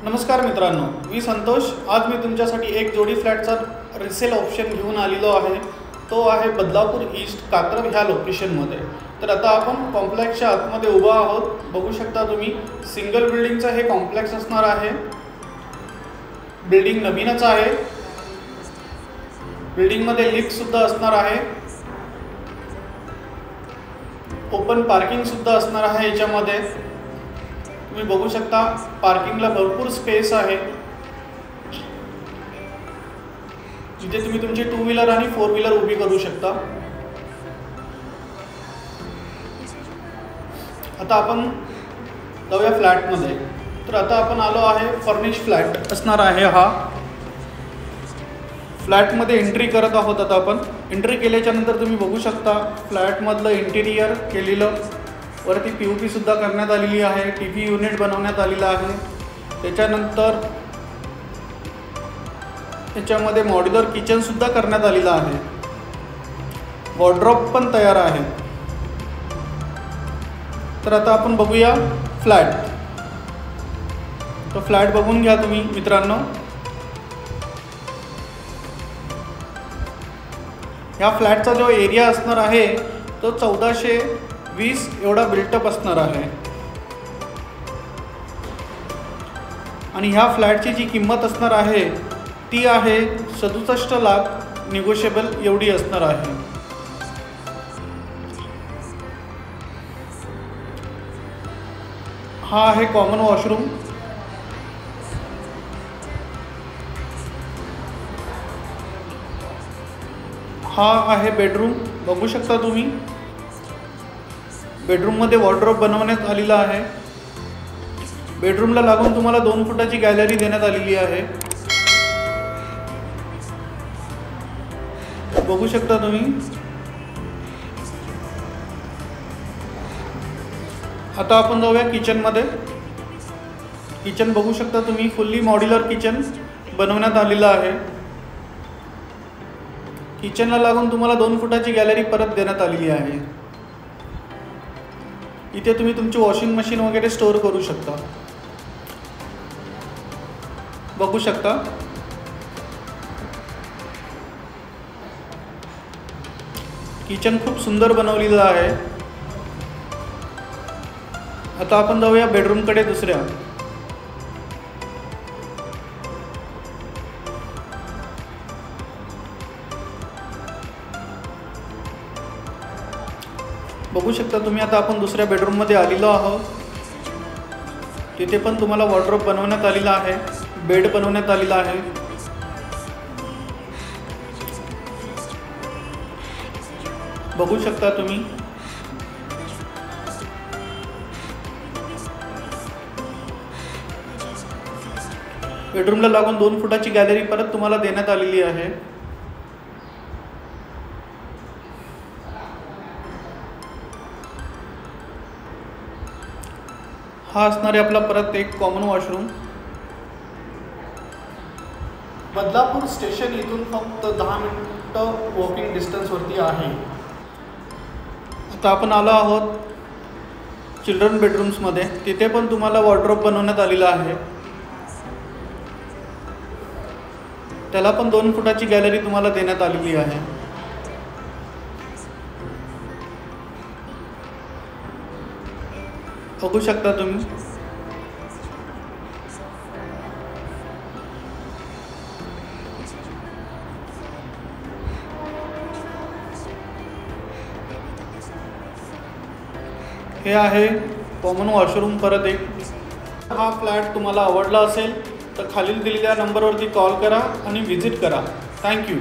नमस्कार मित्रांनो, मी संतोष। आज मी तुमच्यासाठी एक जोडी फ्लॅटचा रिसेल ऑप्शन घेऊन आलेलो आहे। तो आहे बदलापूर ईस्ट कात्रज ह्या लोकेशनमध्ये। तर आता आपण कॉम्प्लेक्सच्या आतमध्ये उभा आहोत। बघू शकता तुम्ही, सिंगल बिल्डिंगचा हे कॉम्प्लेक्स असणार आहे। बिल्डिंग नवीनच आहे। बिल्डिंगमध्ये लिफ्ट सुद्धा असणार आहे। ओपन पार्किंग सुद्धा असणार आहे याच्यामध्ये। तुम्ही बघू शकता, पार्किंगला भरपूर स्पेस आहे। जिथे तुम्ही तुमची 2 व्हीलर आणि 4 व्हीलर उभी करू शकता। आता आपण जाऊया फ्लॅटमध्ये। तर आता आपण आलो आहे, फर्निश फ्लॅट असणार आहे हा। फ्लॅटमध्ये एंट्री करत आहोत। आता आपण एंट्री केल्याच्या नंतर तुम्ही बघू शकता, फ्लॅटमधलं इंटिरियर केलेलं, वरती POP सुद्धा करण्यात आलेली आहे। TV युनिट बनवण्यात आलेला आहे। त्याच्यानंतर याच्यामध्ये मॉड्युलर किचन सुद्धा करण्यात आलेला आहे। वॉर्डरोब पण तयार आहे। तर आता आपण बघूया फ्लॅट। तो फ्लॅट बघून घ्या तुम्ही मित्रांनो। या फ्लॅटचा जो एरिया असणार आहे तो 1420 एवढा बिल्टअप असणार आहे। आणि ह्या फ्लॅटची जी किंमत असणार आहे ती आहे 67 लाख निगोशिएबल एवढी असणार आहे। हा आहे कॉमन वॉशरूम। हा आहे बेडरूम। बघू शकता तुम्ही, बेडरूममध्ये वॉर्डरोब बनवण्यात आलेला आहे। बेडरूमला लागून तुम्हाला 2 फुटाची गॅलरी देण्यात आलेली आहे। बघू शकता तुम्ही। आता आपण जाऊया किचनमध्ये। किचन बघू शकता तुम्ही, फुल्ली मॉड्युलर किचन बनवण्यात आलेलं आहे। किचनला लागून तुम्हाला 2 फुटाची गॅलरी परत देण्यात आलेली आहे। इथे तुम्ही तुमची वॉशिंग मशीन वगैरे स्टोअर करू शकता। बघू शकता, किचन खूप सुंदर बनवलेलं आहे। आता आपण जाऊया बेडरूमकडे दुसऱ्या। बघू शकता तुम्ही, आता आपण दुसऱ्या बेडरूममध्ये आलेलो आहोत। तिथे पण तुम्हाला वॉर्डरोब बनवण्यात आलेला आहे, बेड बनवण्यात आलेला आहे। बघू शकता तुम्ही, बेडरूमला लागून 2 फुटाची गॅलरी परत तुम्हाला देण्यात आलेली आहे। हा असणार आहे आपला परत एक कॉमन वॉशरूम। बदलापूर स्टेशन इथून फक्त 10 मिनिटं वॉकिंग डिस्टन्सवरती आहे। आता आपण आलो आहोत चिल्ड्रन बेडरूम्समध्ये। तिथे पण तुम्हाला वॉर्डरोब बनवण्यात आलेला आहे। त्याला पण 2 फुटाची गॅलरी तुम्हाला देण्यात आलेली आहे। बघू शकता तुम्ही, हे आहे कॉमन वॉशरूम परत एक। हा फ्लॅट तुम्हाला आवडला असेल तर खालील दिलेल्या नंबरवरती कॉल करा आणि व्हिजिट करा। थँक्यू।